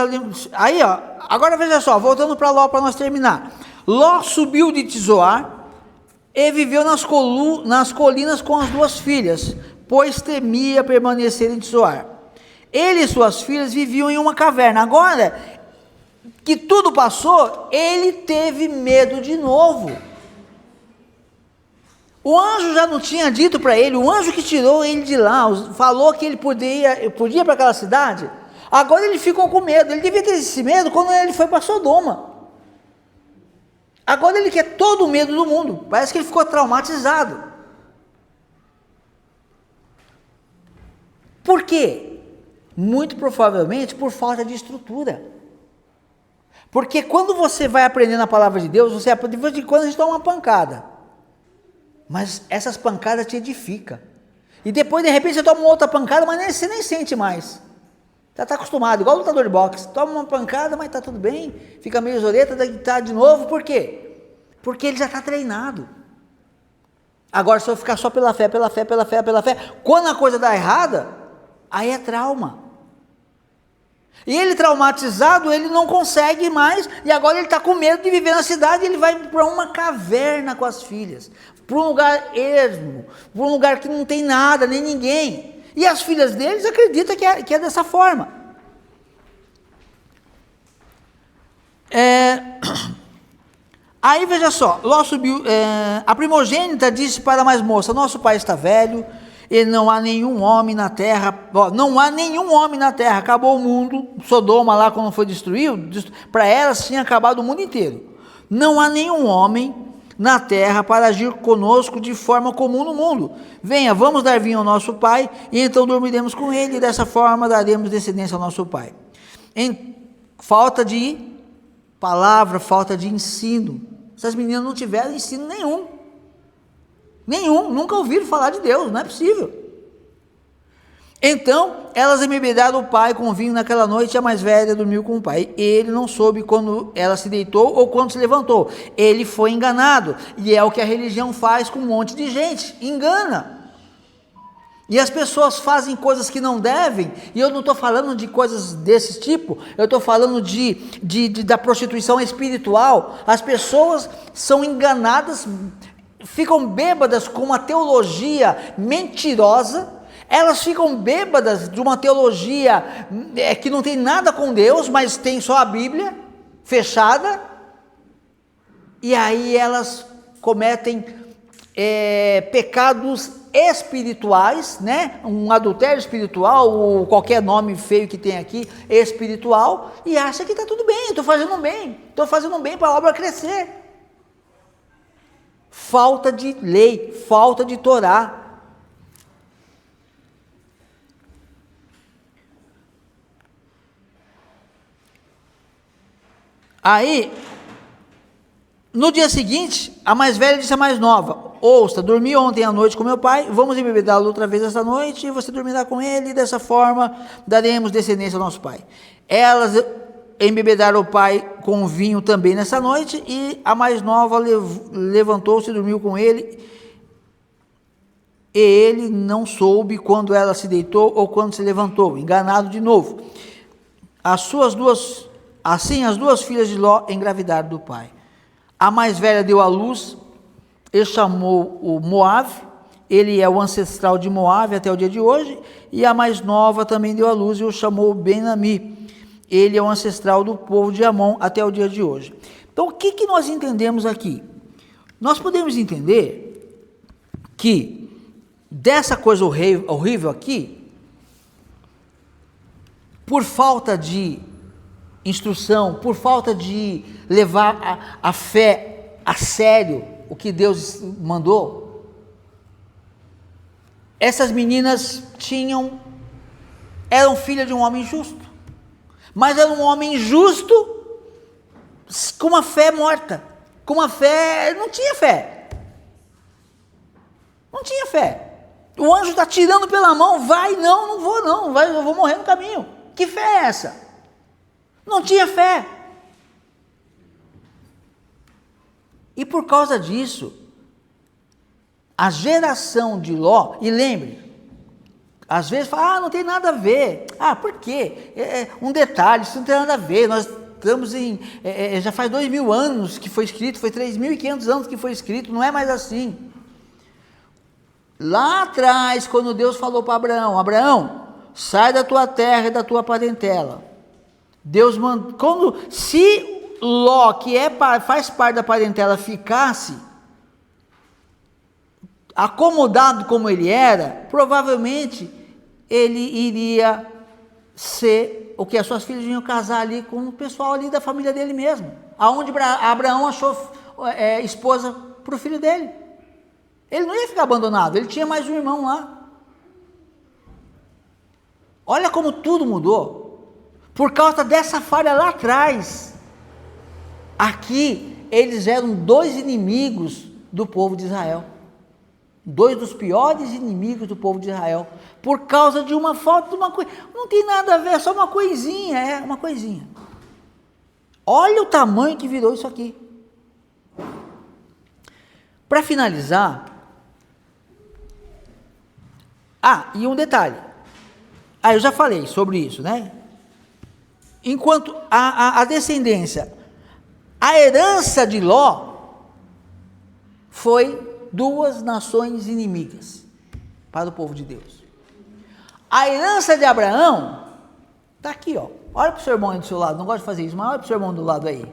aí ó, agora veja só, voltando para Ló para nós terminar. Ló subiu de Zoar e viveu nas colinas com as 2 filhas, pois temia permanecer em Zoar. Ele e suas filhas viviam em uma caverna. Agora que tudo passou, ele teve medo de novo. O anjo já não tinha dito para ele, o anjo que tirou ele de lá, falou que ele podia ir para aquela cidade. Agora ele ficou com medo. Ele devia ter esse medo quando ele foi para Sodoma. Agora ele quer todo o medo do mundo. Parece que ele ficou traumatizado. Por quê? Muito provavelmente por falta de estrutura. Porque quando você vai aprendendo a palavra de Deus, de vez em quando a gente toma uma pancada. Mas essas pancadas te edificam. E depois, de repente, você toma uma outra pancada, mas você nem sente mais. Já está acostumado, igual lutador de boxe, toma uma pancada, mas está tudo bem, fica meio zoreta, daí tá de novo, por quê? Porque ele já está treinado. Agora, se eu ficar só pela fé, quando a coisa dá errada, aí é trauma. E ele traumatizado, ele não consegue mais, e agora ele está com medo de viver na cidade, ele vai para uma caverna com as filhas, para um lugar ermo, para um lugar que não tem nada, nem ninguém. E as filhas deles acreditam que é dessa forma. Aí veja só, Ló subiu, a primogênita disse para a mais moça: nosso pai está velho, e não há nenhum homem na terra, acabou o mundo. Sodoma lá quando foi destruído, para elas tinha acabado o mundo inteiro. Não há nenhum homem na terra para agir conosco de forma comum no mundo. Venha, vamos dar vinho ao nosso pai, e então dormiremos com ele, e dessa forma daremos descendência ao nosso pai. Em falta de palavra, falta de ensino. Essas meninas não tiveram ensino nenhum. Nunca ouviram falar de Deus, não é possível. Então, elas embebedaram o pai com vinho naquela noite, e a mais velha dormiu com o pai. Ele não soube quando ela se deitou ou quando se levantou. Ele foi enganado, e é o que a religião faz com um monte de gente, engana. E as pessoas fazem coisas que não devem, e eu não estou falando de coisas desse tipo, eu estou falando da prostituição espiritual. As pessoas são enganadas, ficam bêbadas com uma teologia mentirosa. Elas ficam bêbadas de uma teologia que não tem nada com Deus, mas tem só a Bíblia fechada, e aí elas cometem pecados espirituais, né? Um adultério espiritual, ou qualquer nome feio que tem aqui, espiritual, e acha que está tudo bem, estou fazendo bem para a obra crescer. Falta de lei, falta de Torá. Aí, no dia seguinte, a mais velha disse à mais nova: ouça, dormi ontem à noite com meu pai, vamos embebedá-lo outra vez esta noite, e você dormirá com ele, e dessa forma daremos descendência ao nosso pai. Elas embebedaram o pai com vinho também nessa noite, e a mais nova levantou-se e dormiu com ele, e ele não soube quando ela se deitou ou quando se levantou, enganado de novo. Assim as duas filhas de Ló engravidaram do pai. A mais velha deu à luz e chamou o Moabe, ele é o ancestral de Moabe até o dia de hoje, e a mais nova também deu à luz e o chamou Ben-Ami, ele é o ancestral do povo de Amon até o dia de hoje. Então o que nós entendemos aqui? Nós podemos entender que dessa coisa horrível aqui, por falta de instrução, por falta de levar a fé a sério, o que Deus mandou, essas meninas eram filhas de um homem justo, mas era um homem justo com uma fé morta, com uma fé, não tinha fé, o anjo está tirando pela mão, não vou não, eu vou morrer no caminho, que fé é essa? Não tinha fé. E por causa disso, a geração de Ló, e lembre, às vezes fala, não tem nada a ver. Por quê? Um detalhe, isso não tem nada a ver, nós estamos já faz 2000 anos que foi escrito, foi 3.500 anos que foi escrito, não é mais assim. Lá atrás, quando Deus falou para Abraão, sai da tua terra e da tua parentela. Deus mandou, se Ló, que faz parte da parentela, ficasse acomodado como ele era, provavelmente ele iria ser o que as suas filhas iam casar ali com o pessoal ali da família dele mesmo, aonde Abraão achou esposa para o filho dele. Ele não ia ficar abandonado, ele tinha mais um irmão lá. Olha como tudo mudou. Por causa dessa falha lá atrás, aqui eles eram dois inimigos do povo de Israel, dois dos piores inimigos do povo de Israel, por causa de uma falta de uma coisa, não tem nada a ver, é só uma coisinha, uma coisinha. Olha o tamanho que virou isso aqui. Para finalizar, e um detalhe, eu já falei sobre isso, né? Enquanto a descendência, a herança de Ló foi duas nações inimigas para o povo de Deus. A herança de Abraão está aqui, olha para o seu irmão aí do seu lado, não gosto de fazer isso, mas olha para o seu irmão do lado aí.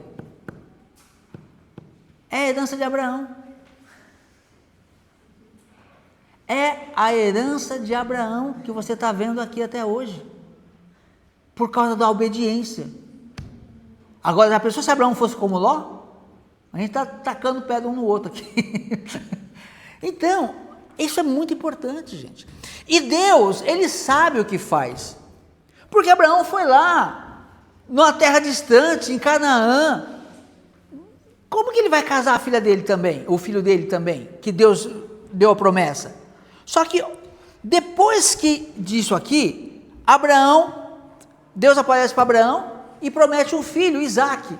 É a herança de Abraão. É a herança de Abraão que você está vendo aqui até hoje, por causa da obediência. Agora, a pessoa, se Abraão fosse como Ló, A gente está tacando pedra um no outro aqui. Então, isso é muito importante, gente. E Deus, Ele sabe o que faz. Porque Abraão foi lá, numa terra distante, em Canaã. Como que ele vai casar a filha dele também, o filho dele também, que Deus deu a promessa? Só que depois que disso aqui, Deus aparece para Abraão e promete um filho, Isaque.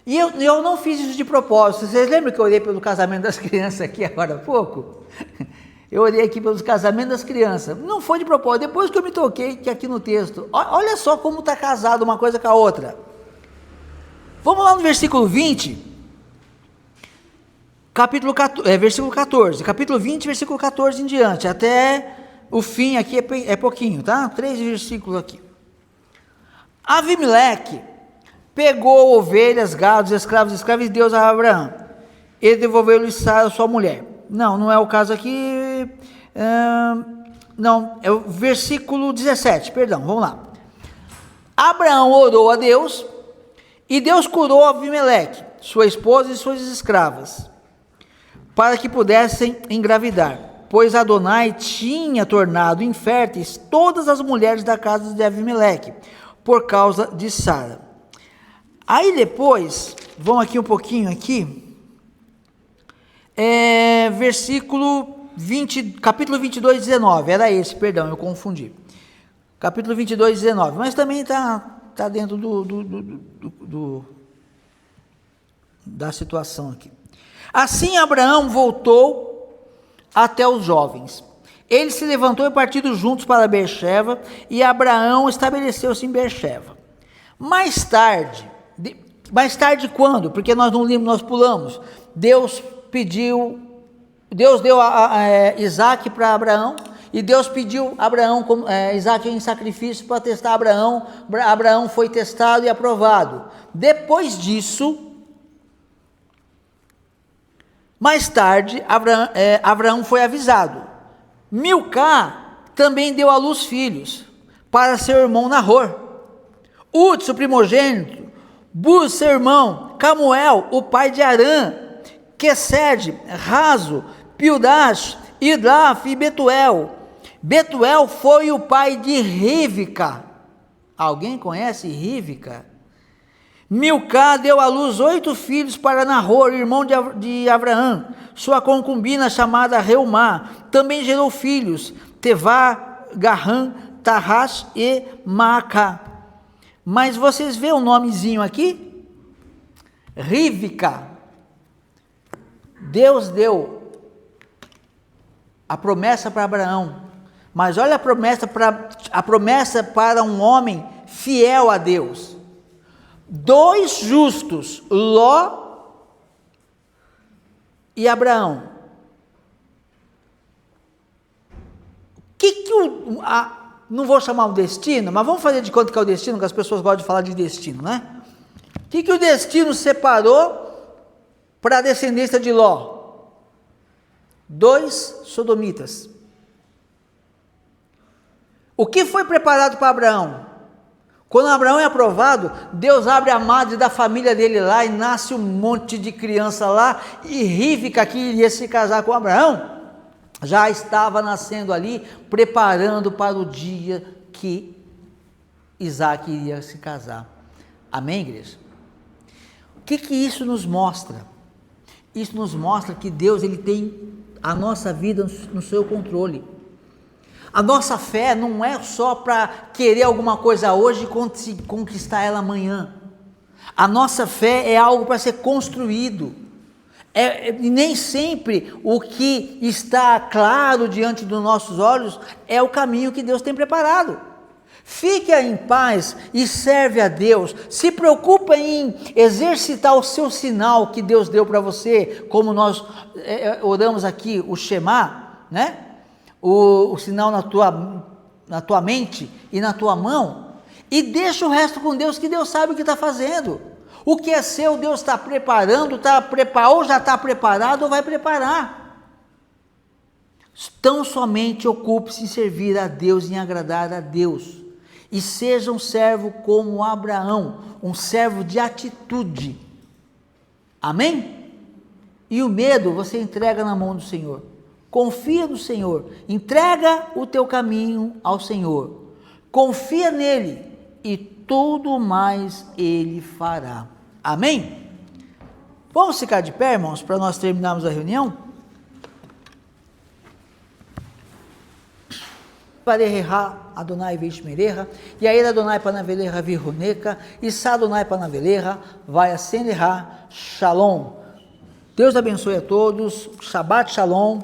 E eu não fiz isso de propósito. Vocês lembram que eu orei pelo casamento das crianças aqui agora há pouco? Eu orei aqui pelos casamentos das crianças. Não foi de propósito. Depois que eu me toquei, que aqui no texto, olha só como está casado uma coisa com a outra. Vamos lá no versículo 20. Versículo 14. Capítulo 20, versículo 14 em diante. Até o fim aqui é pouquinho, tá? 3 versículos aqui. Avimeleque pegou ovelhas, gados, escravos e deu a Abraão. Ele devolveu-lhe Sara, sua mulher. Não é o caso aqui. Não, é o versículo 17, perdão, vamos lá. Abraão orou a Deus, e Deus curou Avimeleque, sua esposa e suas escravas, para que pudessem engravidar, pois Adonai tinha tornado inférteis todas as mulheres da casa de Avimeleque, por causa de Sara. Aí depois, vamos aqui um pouquinho aqui, versículo 20, capítulo 22, 19, era esse, perdão, eu confundi. Capítulo 22, 19, mas também está dentro da situação aqui. Assim Abraão voltou até os jovens. Ele se levantou e partiram juntos para Beersheba, e Abraão estabeleceu-se em Beersheba. Mais tarde quando? Porque nós não limos, nós pulamos. Deus deu Isaque para Abraão, e Deus pediu Isaque em sacrifício para testar Abraão. Abraão foi testado e aprovado. Depois disso, mais tarde, Abraão foi avisado. Milcá também deu à luz filhos para seu irmão Nahor. Uts, o primogênito, Buz, seu irmão, Camuel, o pai de Arã, Quesed, Razo, Pildash, Idlaf e Betuel. Betuel foi o pai de Rivca. Alguém conhece Rivca? Milcá deu à luz 8 filhos para Nahor, irmão de Abraão. Sua concubina, chamada Reumá, também gerou filhos, Tevá, Garram, Tarras e Maacá. Mas vocês vêem o nomezinho aqui? Rivca. Deus deu a promessa para Abraão, mas olha a promessa para um homem fiel a Deus. 2 justos, Ló e Abraão. Não vou chamar o destino, mas vamos fazer de conta que é o destino, que as pessoas gostam de falar de destino, né? O que o destino separou para a descendência de Ló? 2 sodomitas. O que foi preparado para Abraão? Quando Abraão é aprovado, Deus abre a madre da família dele lá, e nasce um monte de criança lá, e Rivca, que iria se casar com Abraão, já estava nascendo ali, preparando para o dia que Isaque iria se casar. Amém, igreja? O que isso nos mostra? Isso nos mostra que Deus, Ele tem a nossa vida no seu controle. A nossa fé não é só para querer alguma coisa hoje e conquistar ela amanhã. A nossa fé é algo para ser construído. Nem sempre o que está claro diante dos nossos olhos é o caminho que Deus tem preparado. Fique em paz e serve a Deus. Se preocupe em exercitar o seu sinal que Deus deu para você, como nós oramos aqui, o Shema, né? O sinal na tua mente e na tua mão, e deixa o resto com Deus, que Deus sabe o que está fazendo. O que é seu, Deus está preparando, ou já está preparado, ou vai preparar. Tão somente ocupe-se em servir a Deus, em agradar a Deus, e seja um servo como Abraão, um servo de atitude. Amém? E o medo você entrega na mão do Senhor. Confia no Senhor. Entrega o teu caminho ao Senhor. Confia nele e tudo mais ele fará. Amém? Vamos ficar de pé, irmãos, para nós terminarmos a reunião? Pareherá Adonai Veishmereha, e aí Adonai Panaveleha Virruneca, e Sadonai Panaveleha vai acenderá. Shalom. Deus abençoe a todos. Shabbat Shalom.